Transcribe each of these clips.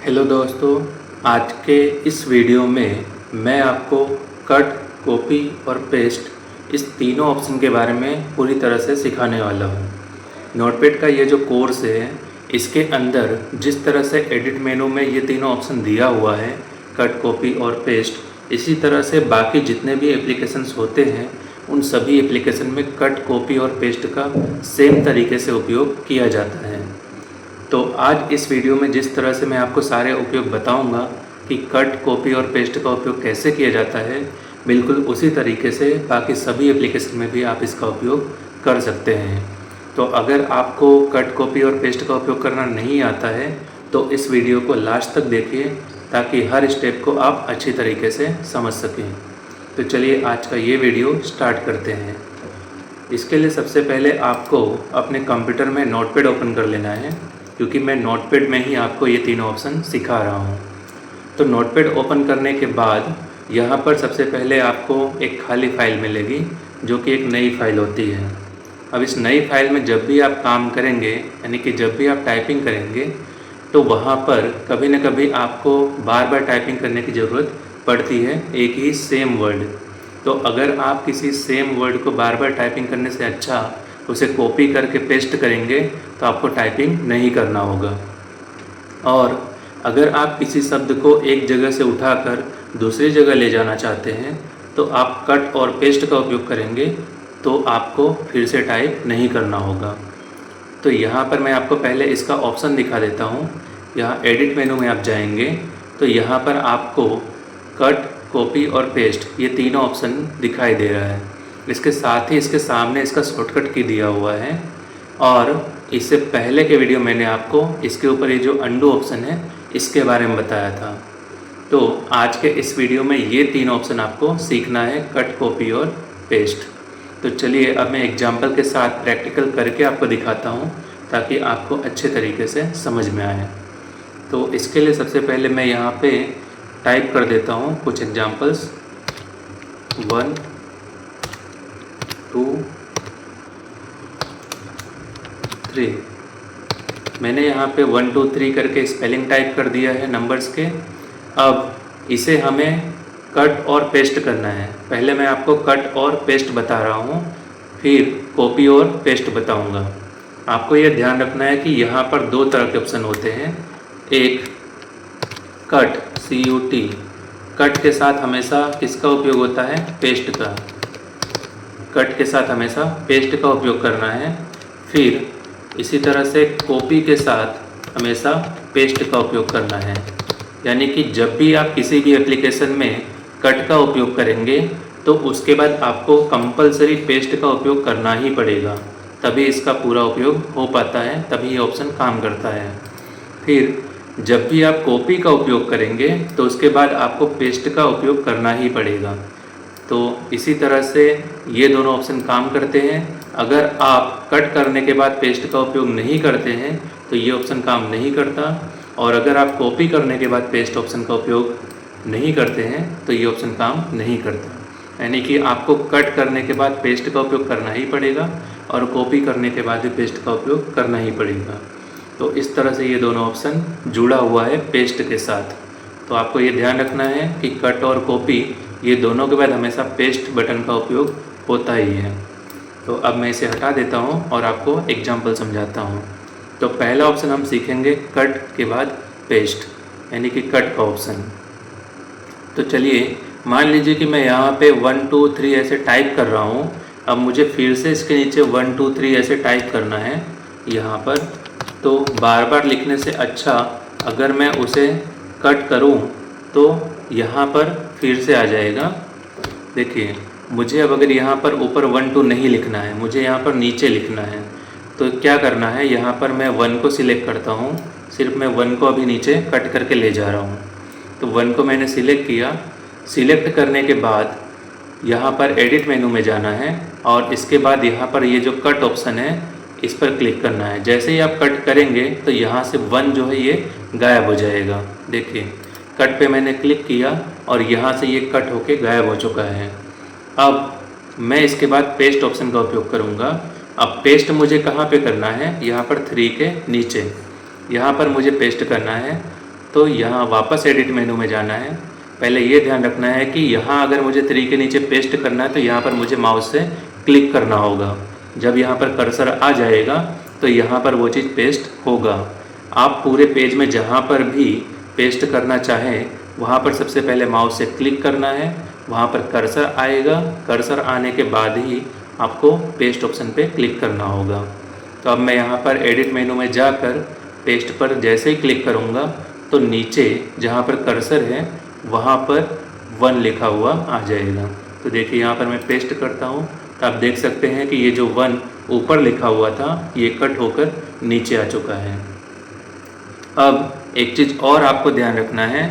Hello दोस्तों, आज के इस वीडियो में मैं आपको कट, कॉपी और पेस्ट इस तीनों ऑप्शन के बारे में पूरी तरह से सिखाने वाला हूँ। नोटपैड का ये जो कोर्स है, इसके अंदर जिस तरह से एडिट मेनू में ये तीनों ऑप्शन दिया हुआ है, कट, कॉपी और पेस्ट, इसी तरह से बाकी जितने भी एप्लीकेशंस होते हैं उन सभी एप्लीकेशन में कट, कॉपी और पेस्ट का सेम तरीके से उपयोग किया जाता है। तो आज इस वीडियो में जिस तरह से मैं आपको सारे उपयोग बताऊंगा कि कट, कॉपी और पेस्ट का उपयोग कैसे किया जाता है, बिल्कुल उसी तरीके से बाकी सभी एप्लीकेशन में भी आप इसका उपयोग कर सकते हैं। तो अगर आपको कट, कॉपी और पेस्ट का उपयोग करना नहीं आता है तो इस वीडियो को लास्ट तक देखिए ताकि हर स्टेप को आप अच्छी तरीके से समझ सकें। तो चलिए आज का ये वीडियो स्टार्ट करते हैं। इसके लिए सबसे पहले आपको अपने कंप्यूटर में नोटपैड ओपन कर लेना है, क्योंकि मैं नोटपैड में ही आपको ये तीनों ऑप्शन सिखा रहा हूँ। तो नोटपैड ओपन करने के बाद यहाँ पर सबसे पहले आपको एक खाली फाइल मिलेगी, जो कि एक नई फाइल होती है। अब इस नई फाइल में जब भी आप काम करेंगे, यानी कि जब भी आप टाइपिंग करेंगे, तो वहाँ पर कभी न कभी आपको बार बार टाइपिंग करने की ज़रूरत पड़ती है एक ही सेम वर्ड। तो अगर आप किसी सेम वर्ड को बार बार टाइपिंग करने से अच्छा उसे कॉपी करके पेस्ट करेंगे तो आपको टाइपिंग नहीं करना होगा। और अगर आप किसी शब्द को एक जगह से उठाकर दूसरी जगह ले जाना चाहते हैं तो आप कट और पेस्ट का उपयोग करेंगे, तो आपको फिर से टाइप नहीं करना होगा। तो यहाँ पर मैं आपको पहले इसका ऑप्शन दिखा देता हूँ। यहाँ एडिट मेनू में आप जाएंगे तो यहाँ पर आपको कट, कॉपी और पेस्ट ये तीनों ऑप्शन दिखाई दे रहा है। इसके साथ ही इसके सामने इसका शॉर्टकट की दिया हुआ है, और इससे पहले के वीडियो मैंने आपको इसके ऊपर ये जो अंडू ऑप्शन है इसके बारे में बताया था। तो आज के इस वीडियो में ये तीन ऑप्शन आपको सीखना है, कट, कॉपी और पेस्ट। तो चलिए अब मैं एग्जाम्पल के साथ प्रैक्टिकल करके आपको दिखाता हूँ ताकि आपको अच्छे तरीके से समझ में आए। तो इसके लिए सबसे पहले मैं यहाँ पे टाइप कर देता हूँ कुछ एग्जाम्पल्स। 1 2 3। मैंने यहाँ पे 1 2 3 करके स्पेलिंग टाइप कर दिया है नंबर्स के। अब इसे हमें कट और पेस्ट करना है। पहले मैं आपको कट और पेस्ट बता रहा हूँ, फिर कॉपी और पेस्ट बताऊँगा। आपको यह ध्यान रखना है कि यहाँ पर दो तरह के ऑप्शन होते हैं। एक कट, CUT, कट के साथ हमेशा किसका उपयोग होता है? पेस्ट का। कट के साथ हमेशा पेस्ट का उपयोग करना है। फिर इसी तरह से कॉपी के साथ हमेशा पेस्ट का उपयोग करना है। यानी कि जब भी आप किसी भी एप्लीकेशन में कट का उपयोग करेंगे तो उसके बाद आपको कंपलसरी पेस्ट का उपयोग करना ही पड़ेगा, तभी इसका पूरा उपयोग हो पाता है, तभी ये ऑप्शन काम करता है। फिर जब भी आप कॉपी का उपयोग करेंगे तो उसके बाद आपको पेस्ट का उपयोग करना ही पड़ेगा। तो इसी तरह से ये दोनों ऑप्शन काम करते हैं। अगर आप कट करने के बाद पेस्ट का उपयोग नहीं करते हैं तो ये ऑप्शन काम नहीं करता, और अगर आप कॉपी करने के बाद पेस्ट ऑप्शन का उपयोग नहीं करते हैं तो ये ऑप्शन काम नहीं करता। यानी कि आपको कट करने के बाद पेस्ट का उपयोग करना ही पड़ेगा और कॉपी करने के बाद भी पेस्ट का उपयोग करना ही पड़ेगा। तो इस तरह से ये दोनों ऑप्शन जुड़ा हुआ है पेस्ट के साथ। तो आपको ये ध्यान रखना है कि कट और कॉपी ये दोनों के बाद हमेशा पेस्ट बटन का उपयोग होता ही है। तो अब मैं इसे हटा देता हूँ और आपको एग्जाम्पल समझाता हूँ। तो पहला ऑप्शन हम सीखेंगे कट के बाद पेस्ट, यानी कि कट का ऑप्शन। तो चलिए मान लीजिए कि मैं यहाँ पे 1 2 3 ऐसे टाइप कर रहा हूँ। अब मुझे फिर से इसके नीचे 1 2 3 ऐसे टाइप करना है यहाँ पर। तो बार बार लिखने से अच्छा अगर मैं उसे कट करूँ तो यहाँ पर फिर से आ जाएगा। देखिए मुझे अब अगर यहाँ पर ऊपर 1 2 नहीं लिखना है, मुझे यहाँ पर नीचे लिखना है, तो क्या करना है, यहाँ पर मैं 1 को सिलेक्ट करता हूँ। सिर्फ मैं 1 को अभी नीचे कट करके ले जा रहा हूँ। तो 1 को मैंने सिलेक्ट किया। सिलेक्ट करने के बाद यहाँ पर एडिट मेनू में जाना है और इसके बाद यहाँ पर ये जो कट ऑप्शन है इस पर क्लिक करना है। जैसे ही आप कट करेंगे तो यहाँ से 1 जो है ये गायब हो जाएगा। देखिए कट पे मैंने क्लिक किया और यहाँ से ये कट होके गायब हो चुका है। अब मैं इसके बाद पेस्ट ऑप्शन का उपयोग करूँगा। अब पेस्ट मुझे कहाँ पे करना है? यहाँ पर 3 के नीचे, यहाँ पर मुझे पेस्ट करना है। तो यहाँ वापस एडिट मेनू में जाना है। पहले ये ध्यान रखना है कि यहाँ अगर मुझे 3 के नीचे पेस्ट करना है तो यहाँ पर मुझे माउस से क्लिक करना होगा। जब यहाँ पर कर्सर आ जाएगा तो यहाँ पर वो चीज़ पेस्ट होगा। आप पूरे पेज में जहाँ पर भी पेस्ट करना चाहें वहाँ पर सबसे पहले माउस से क्लिक करना है, वहाँ पर कर्सर आएगा। कर्सर आने के बाद ही आपको पेस्ट ऑप्शन पे क्लिक करना होगा। तो अब मैं यहाँ पर एडिट मेनू में जाकर पेस्ट पर जैसे ही क्लिक करूँगा तो नीचे जहाँ पर कर्सर है वहाँ पर 1 लिखा हुआ आ जाएगा। तो देखिए यहाँ पर मैं पेस्ट करता हूँ तो आप देख सकते हैं कि ये जो 1 ऊपर लिखा हुआ था ये कट होकर नीचे आ चुका है। अब एक चीज़ और आपको ध्यान रखना है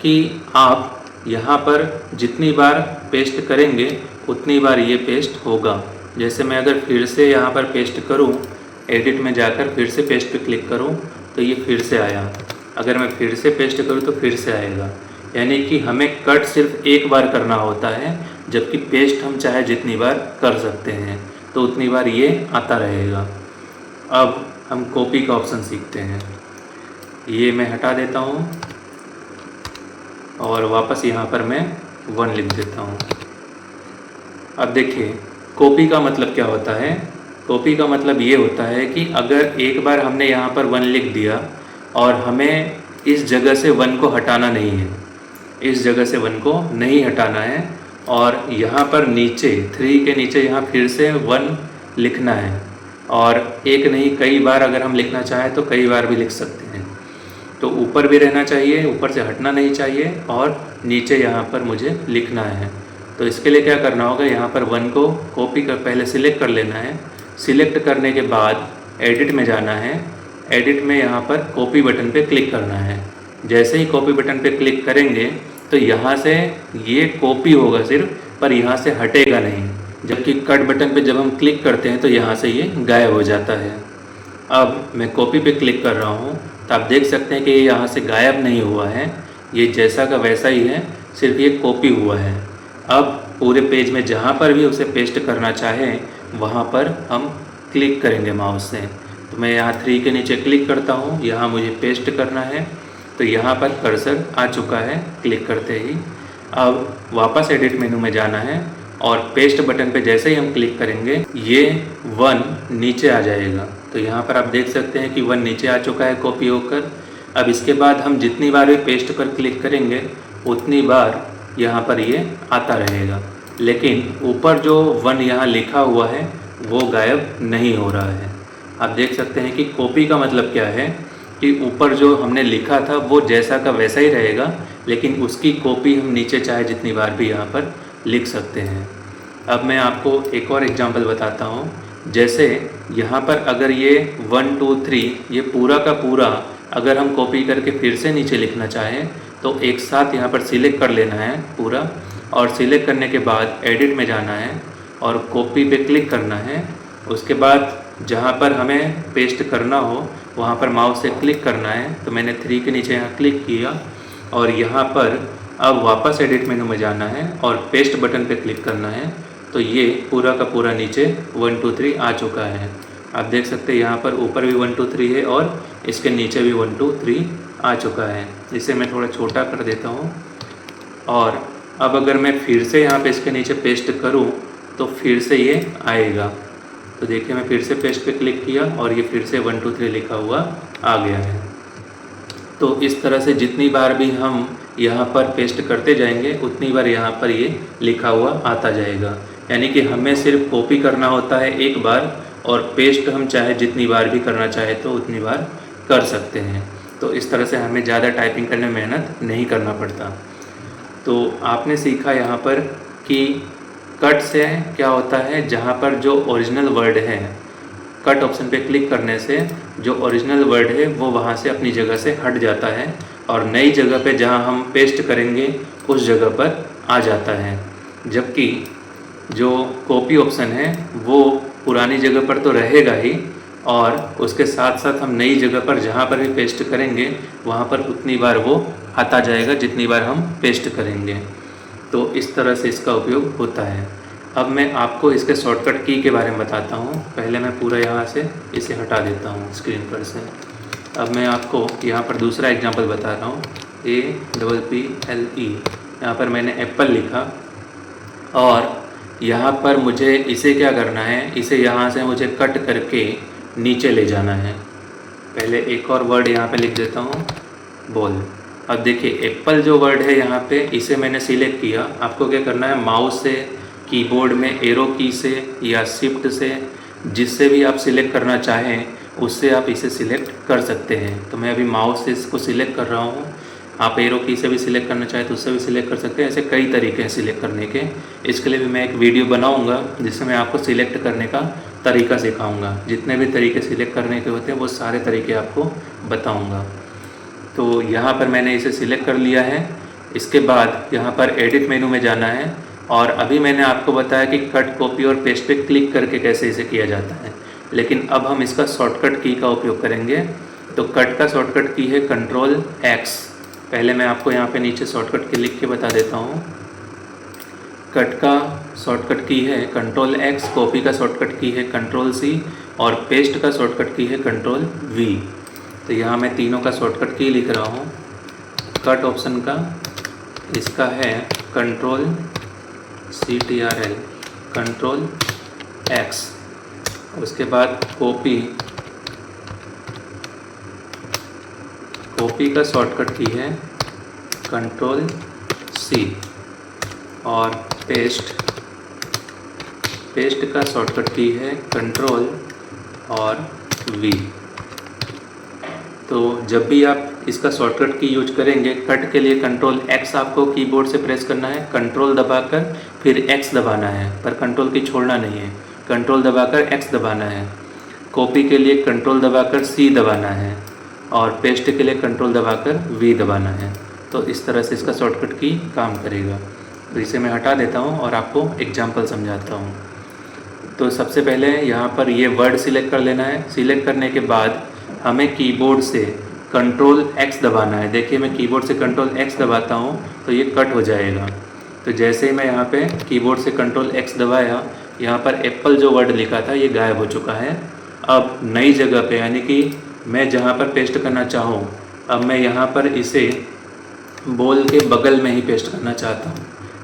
कि आप यहाँ पर जितनी बार पेस्ट करेंगे उतनी बार ये पेस्ट होगा। जैसे मैं अगर फिर से यहाँ पर पेस्ट करूँ, एडिट में जाकर फिर से पेस्ट पे क्लिक करूँ तो ये फिर से आया। अगर मैं फिर से पेस्ट करूँ तो फिर से आएगा। यानी कि हमें कट सिर्फ एक बार करना होता है, जबकि पेस्ट हम चाहे जितनी बार कर सकते हैं, तो उतनी बार ये आता रहेगा। अब हम कॉपी का ऑप्शन सीखते हैं। ये मैं हटा देता हूँ और वापस यहाँ पर मैं 1 लिख देता हूँ। अब देखिए कॉपी का मतलब क्या होता है। कॉपी का मतलब ये होता है कि अगर एक बार हमने यहाँ पर 1 लिख दिया और हमें इस जगह से 1 को हटाना नहीं है, इस जगह से 1 को नहीं हटाना है और यहाँ पर नीचे 3 के नीचे यहाँ फिर से 1 लिखना है, और एक नहीं कई बार अगर हम लिखना चाहें तो कई बार भी लिख सकते हैं। तो ऊपर भी रहना चाहिए, ऊपर से हटना नहीं चाहिए, और नीचे यहाँ पर मुझे लिखना है। तो इसके लिए क्या करना होगा, यहाँ पर 1 को कॉपी कर पहले सिलेक्ट कर लेना है। सिलेक्ट करने के बाद एडिट में जाना है। एडिट में यहाँ पर कॉपी बटन पे क्लिक करना है। जैसे ही कॉपी बटन पे क्लिक करेंगे तो यहाँ से ये कॉपी होगा सिर्फ, पर यहाँ से हटेगा नहीं। जबकि कट बटन पे जब हम क्लिक करते हैं तो यहाँ से ये गायब हो जाता है। अब मैं कॉपी पे क्लिक कर रहा हूँ तो आप देख सकते हैं कि ये यहाँ से गायब नहीं हुआ है, ये जैसा का वैसा ही है, सिर्फ ये कॉपी हुआ है। अब पूरे पेज में जहाँ पर भी उसे पेस्ट करना चाहें वहाँ पर हम क्लिक करेंगे माउस से। तो मैं यहाँ 3 के नीचे क्लिक करता हूँ, यहाँ मुझे पेस्ट करना है, तो यहाँ पर कर्सर आ चुका है क्लिक करते ही। अब वापस एडिट मेनू में जाना है और पेस्ट बटन पे जैसे ही हम क्लिक करेंगे ये 1 नीचे आ जाएगा। तो यहाँ पर आप देख सकते हैं कि 1 नीचे आ चुका है कॉपी होकर। अब इसके बाद हम जितनी बार भी पेस्ट पर क्लिक करेंगे उतनी बार यहाँ पर ये आता रहेगा, लेकिन ऊपर जो 1 यहाँ लिखा हुआ है वो गायब नहीं हो रहा है। आप देख सकते हैं कि कॉपी का मतलब क्या है कि ऊपर जो हमने लिखा था वो जैसा का वैसा ही रहेगा, लेकिन उसकी कॉपी हम नीचे चाहे जितनी बार भी यहाँ पर लिख सकते हैं। अब मैं आपको एक और एग्जांपल बताता हूँ। जैसे यहाँ पर अगर ये 1 2 3 ये पूरा का पूरा अगर हम कॉपी करके फिर से नीचे लिखना चाहें तो एक साथ यहाँ पर सिलेक्ट कर लेना है पूरा, और सिलेक्ट करने के बाद एडिट में जाना है और कॉपी पे क्लिक करना है। उसके बाद जहाँ पर हमें पेस्ट करना हो वहाँ पर माउस से क्लिक करना है। तो मैंने 3 के नीचे यहाँ क्लिक किया और यहाँ पर अब वापस एडिट मेनू में जाना है और पेस्ट बटन पे क्लिक करना है। तो ये पूरा का पूरा नीचे 1 2 3 आ चुका है। आप देख सकते हैं यहाँ पर ऊपर भी 1 2 3 है और इसके नीचे भी 1 2 3 आ चुका है। इसे मैं थोड़ा छोटा कर देता हूँ। और अब अगर मैं फिर से यहाँ पे इसके नीचे पेस्ट करूँ तो फिर से ये आएगा। तो देखिए मैं फिर से पेस्ट पे क्लिक किया और ये फिर से 1 2 3 लिखा हुआ आ गया है। तो इस तरह से जितनी बार भी हम यहाँ पर पेस्ट करते जाएंगे उतनी बार यहाँ पर ये लिखा हुआ आता जाएगा। यानी कि हमें सिर्फ कॉपी करना होता है एक बार, और पेस्ट हम चाहे जितनी बार भी करना चाहे तो उतनी बार कर सकते हैं। तो इस तरह से हमें ज़्यादा टाइपिंग करने में मेहनत नहीं करना पड़ता। तो आपने सीखा यहाँ पर कि कट से क्या होता है, जहाँ पर जो ओरिजिनल वर्ड है कट ऑप्शन पे क्लिक करने से जो ओरिजिनल वर्ड है वो वहाँ से अपनी जगह से हट जाता है और नई जगह पे जहाँ हम पेस्ट करेंगे उस जगह पर आ जाता है। जबकि जो कॉपी ऑप्शन है वो पुरानी जगह पर तो रहेगा ही, और उसके साथ साथ हम नई जगह पर जहाँ पर भी पेस्ट करेंगे वहाँ पर उतनी बार वो आता जाएगा जितनी बार हम पेस्ट करेंगे। तो इस तरह से इसका उपयोग होता है। अब मैं आपको इसके शॉर्टकट की के बारे में बताता हूँ। पहले मैं पूरा यहाँ से इसे हटा देता हूँ स्क्रीन पर से। अब मैं आपको यहाँ पर दूसरा एग्जांपल बता रहा हूँ। APPLE, यहाँ पर मैंने एप्पल लिखा और यहाँ पर मुझे इसे क्या करना है, इसे यहाँ से मुझे कट करके नीचे ले जाना है। पहले एक और वर्ड यहाँ पे लिख देता हूँ, बॉल। अब देखिए एप्पल जो वर्ड है यहाँ पे, इसे मैंने सिलेक्ट किया। आपको क्या करना है, माउस से, कीबोर्ड में एरो की से या शिफ्ट से, जिससे भी आप सिलेक्ट करना चाहें उससे आप इसे सिलेक्ट कर सकते हैं। तो मैं अभी माउस से इसको सिलेक्ट कर रहा हूँ। आप एरो की से भी सिलेक्ट करना चाहें तो उससे भी सिलेक्ट कर सकते हैं। ऐसे कई तरीके हैं सिलेक्ट करने के। इसके लिए भी मैं एक वीडियो बनाऊँगा जिसमें मैं आपको सिलेक्ट करने का तरीका सिखाऊँगा। जितने भी तरीके सिलेक्ट करने के होते हैं वो सारे तरीके आपको बताऊँगा। तो यहाँ पर मैंने इसे सिलेक्ट कर लिया है। इसके बाद यहाँ पर एडिट मेनू में जाना है और अभी मैंने आपको बताया कि कट, कॉपी और पेस्ट पे क्लिक करके कैसे इसे किया जाता है, लेकिन अब हम इसका शॉर्टकट की का उपयोग करेंगे। तो कट का शॉर्टकट की है Ctrl+X। पहले मैं आपको यहाँ पे नीचे शॉर्टकट की लिख के बता देता हूँ। कट का शॉर्टकट की है Ctrl+X, कॉपी का शॉर्टकट की है Ctrl+C और पेस्ट का शॉर्टकट की है Ctrl+V। तो यहाँ मैं तीनों का शॉर्टकट की लिख रहा हूँ। कट ऑप्शन का इसका है Ctrl+CTRL, Ctrl+X। उसके बाद कॉपी का शॉर्टकट की है Ctrl+C और पेस्ट का शॉर्टकट की है Ctrl और V। तो जब भी आप इसका शॉर्टकट की यूज करेंगे, कट के लिए Ctrl+X आपको कीबोर्ड से प्रेस करना है, कंट्रोल दबाकर फिर X दबाना है, पर कंट्रोल की छोड़ना नहीं है। कंट्रोल दबाकर X दबाना है। कॉपी के लिए कंट्रोल दबाकर C दबाना है और पेस्ट के लिए कंट्रोल दबाकर V दबाना है। तो इस तरह से इसका शॉर्टकट की काम करेगा। तो इसे मैं हटा देता हूँ और आपको एग्जाम्पल समझाता हूँ। तो सबसे पहले यहाँ पर ये वर्ड सिलेक्ट कर लेना है। सिलेक्ट करने के बाद हमें कीबोर्ड से Ctrl+X दबाना है। देखिए मैं कीबोर्ड से Ctrl+X दबाता हूँ तो ये कट हो जाएगा। तो जैसे ही मैं यहाँ पे कीबोर्ड से Ctrl+X दबाया, यहाँ पर एप्पल जो वर्ड लिखा था ये गायब हो चुका है। अब नई जगह पे, यानी कि मैं जहाँ पर पेस्ट करना चाहूँ, अब मैं यहाँ पर इसे बॉल के बगल में ही पेस्ट करना चाहता हूँ,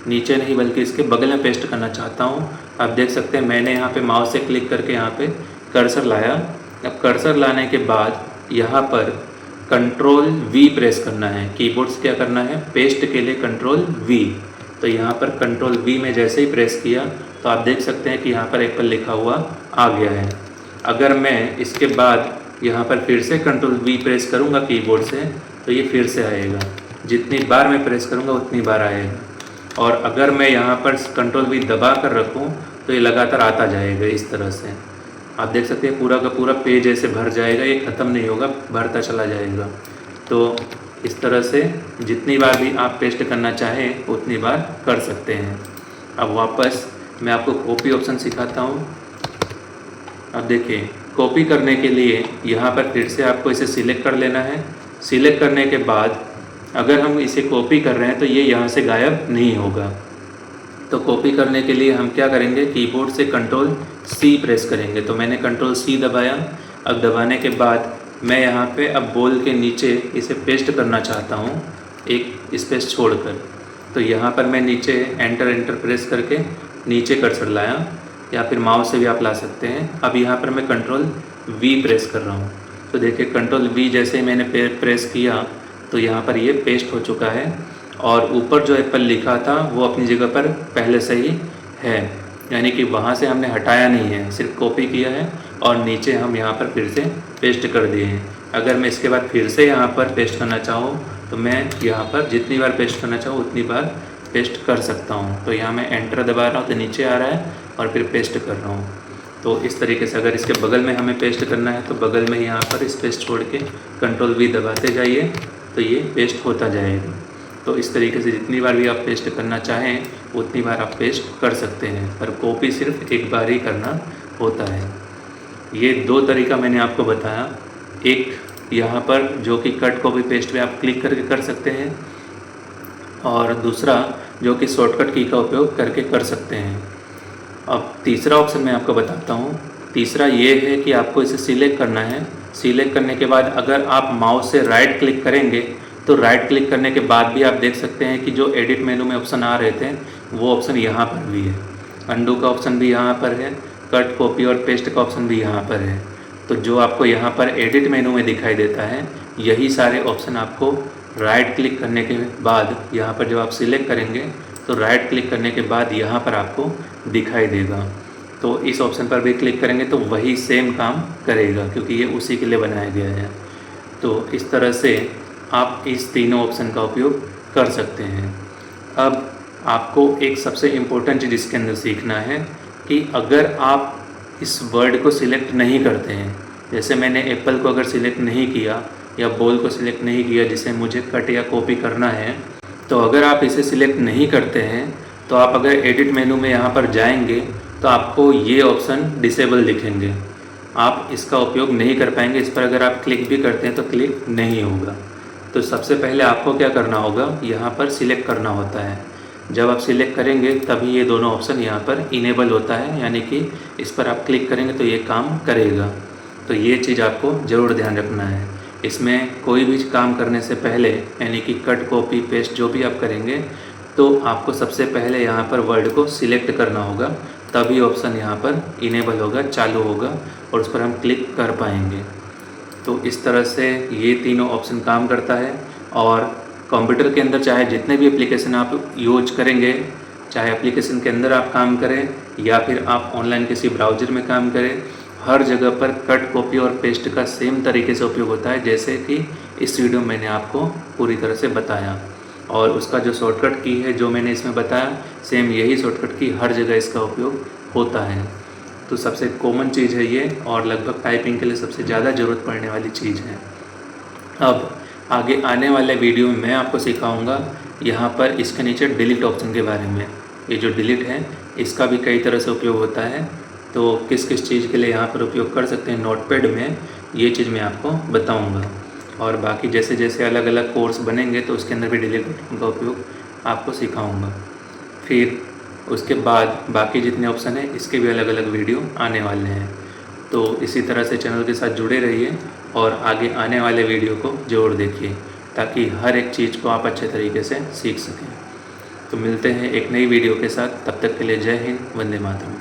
नीचे नहीं बल्कि इसके बगल में पेस्ट करना चाहता हूँ। आप देख सकते हैं मैंने यहाँ पे माउस से क्लिक करके यहाँ पे कर्सर लाया। अब कर्सर लाने के बाद यहाँ पर Ctrl+V प्रेस करना है। कीबोर्ड से क्या करना है, पेस्ट के लिए Ctrl+V। तो यहाँ पर Ctrl+V में जैसे ही प्रेस किया तो आप देख सकते हैं कि यहाँ पर एप्पल लिखा हुआ आ गया है। अगर मैं इसके बाद यहाँ पर फिर से Ctrl+V प्रेस करूँगा कीबोर्ड से तो ये फिर से आएगा। जितनी बार मैं प्रेस करूँगा उतनी बार आएगा। और अगर मैं यहाँ पर Ctrl+V दबा कर रखूँ तो ये लगातार आता जाएगा इस तरह से। आप देख सकते हैं पूरा का पूरा पेज ऐसे भर जाएगा, ये ख़त्म नहीं होगा, भरता चला जाएगा। तो इस तरह से जितनी बार भी आप पेस्ट करना चाहें उतनी बार कर सकते हैं। अब वापस मैं आपको कॉपी ऑप्शन सिखाता हूँ। अब देखिए कॉपी करने के लिए यहाँ पर फिर से आपको इसे सिलेक्ट कर लेना है। सिलेक्ट करने के बाद अगर हम इसे कॉपी कर रहे हैं तो ये यहाँ से गायब नहीं होगा। तो कॉपी करने के लिए हम क्या करेंगे, कीबोर्ड से Ctrl+C प्रेस करेंगे। तो मैंने Ctrl+C दबाया। अब दबाने के बाद मैं यहाँ पे अब बॉल के नीचे इसे पेस्ट करना चाहता हूँ, एक स्पेस छोड़कर। तो यहाँ पर मैं नीचे एंटर प्रेस करके नीचे कर्सर लाया, या फिर माउस से भी आप ला सकते हैं। अब यहाँ पर मैं Ctrl+V प्रेस कर रहा हूँ। तो देखिए Ctrl+V जैसे ही मैंने प्रेस किया तो यहाँ पर ये पेस्ट हो चुका है और ऊपर जो एप्पल लिखा था वो अपनी जगह पर पहले से ही है, यानी कि वहाँ से हमने हटाया नहीं है, सिर्फ कॉपी किया है और नीचे हम यहाँ पर फिर से पेस्ट कर दिए हैं। अगर मैं इसके बाद फिर से यहाँ पर पेस्ट करना चाहूँ तो मैं यहाँ पर जितनी बार पेस्ट करना चाहूँ उतनी बार पेस्ट कर सकता हूँ। तो यहाँ मैं एंटर दबा रहा हूँ तो नीचे आ रहा है और फिर पेस्ट कर रहा हूँ। तो इस तरीके से अगर इसके बगल में हमें पेस्ट करना है तो बगल में यहाँ पर स्पेस छोड़ के Ctrl+V दबाते जाइए तो ये पेस्ट होता जाएगा। तो इस तरीके से जितनी बार भी आप पेस्ट करना चाहें उतनी बार आप पेस्ट कर सकते हैं, पर कॉपी सिर्फ एक बार ही करना होता है। ये दो तरीका मैंने आपको बताया, एक यहाँ पर जो कि कट कॉपी पेस्ट पे आप क्लिक करके कर सकते हैं और दूसरा जो कि शॉर्टकट की का उपयोग करके कर सकते हैं। अब तीसरा ऑप्शन मैं आपको बताता हूँ। तीसरा ये है कि आपको इसे सिलेक्ट करना है सिलेक्ट करने के बाद अगर आप माउस से राइट क्लिक करेंगे तो राइट क्लिक करने के बाद भी आप देख सकते हैं कि जो एडिट मेनू में ऑप्शन आ रहे थे वो ऑप्शन यहाँ पर भी है, अंडू का ऑप्शन भी यहाँ पर है, कट कॉपी और पेस्ट का ऑप्शन भी यहाँ पर है। तो जो आपको यहाँ पर एडिट मेनू में दिखाई देता है यही सारे ऑप्शन आपको राइट क्लिक करने के बाद यहाँ पर जब आप सिलेक्ट करेंगे तो राइट क्लिक करने के बाद यहाँ पर आपको दिखाई देगा। तो इस ऑप्शन पर भी क्लिक करेंगे तो वही सेम काम करेगा क्योंकि ये उसी के लिए बनाया गया है। तो इस तरह से आप इस तीनों ऑप्शन का उपयोग कर सकते हैं। अब आपको एक सबसे इम्पोर्टेंट चीज़ इसके अंदर सीखना है कि अगर आप इस वर्ड को सिलेक्ट नहीं करते हैं, जैसे मैंने एप्पल को अगर सिलेक्ट नहीं किया या बॉल को सिलेक्ट नहीं किया जिसे मुझे कट या कॉपी करना है, तो अगर आप इसे सिलेक्ट नहीं करते हैं तो आप अगर एडिट मेनू में यहाँ पर जाएंगे तो आपको ये ऑप्शन डिसेबल दिखेंगे, आप इसका उपयोग नहीं कर पाएंगे। इस पर अगर आप क्लिक भी करते हैं तो क्लिक नहीं होगा। तो सबसे पहले आपको क्या करना होगा, यहाँ पर सिलेक्ट करना होता है। जब आप सिलेक्ट करेंगे तभी ये दोनों ऑप्शन यहाँ पर इनेबल होता है, यानी कि इस पर आप क्लिक करेंगे तो ये काम करेगा। तो ये चीज़ आपको ज़रूर ध्यान रखना है। इसमें कोई भी काम करने से पहले यानी कि कट कॉपी पेस्ट जो भी आप करेंगे तो आपको सबसे पहले यहाँ पर वर्ड को सिलेक्ट करना होगा, तभी ऑप्शन यहाँ पर इनेबल होगा, चालू होगा और उस पर हम क्लिक कर पाएंगे। तो इस तरह से ये तीनों ऑप्शन काम करता है। और कंप्यूटर के अंदर चाहे जितने भी एप्लीकेशन आप यूज करेंगे, चाहे एप्लीकेशन के अंदर आप काम करें या फिर आप ऑनलाइन किसी ब्राउज़र में काम करें, हर जगह पर कट कॉपी और पेस्ट का सेम तरीके से उपयोग होता है, जैसे कि इस वीडियो में मैंने आपको पूरी तरह से बताया। और उसका जो शॉर्टकट की है जो मैंने इसमें बताया, सेम यही शॉर्टकट की हर जगह इसका उपयोग होता है। तो सबसे कॉमन चीज़ है ये और लगभग टाइपिंग के लिए सबसे ज़्यादा ज़रूरत पड़ने वाली चीज़ है। अब आगे आने वाले वीडियो में मैं आपको सिखाऊंगा यहाँ पर इसके नीचे डिलीट ऑप्शन के बारे में। ये जो डिलीट है इसका भी कई तरह से उपयोग होता है, तो किस किस चीज़ के लिए यहाँ पर उपयोग कर सकते हैं नोटपैड में, ये चीज़ मैं आपको बताऊँगा। और बाकी जैसे जैसे अलग अलग कोर्स बनेंगे तो उसके अंदर भी डिलीट बटन का उपयोग आपको सिखाऊंगा। फिर उसके बाद बाकी जितने ऑप्शन हैं इसके भी अलग अलग वीडियो आने वाले हैं। तो इसी तरह से चैनल के साथ जुड़े रहिए और आगे आने वाले वीडियो को ज़रूर देखिए ताकि हर एक चीज़ को आप अच्छे तरीके से सीख सकें। तो मिलते हैं एक नई वीडियो के साथ, तब तक के लिए जय हिंद, वंदे मातरम।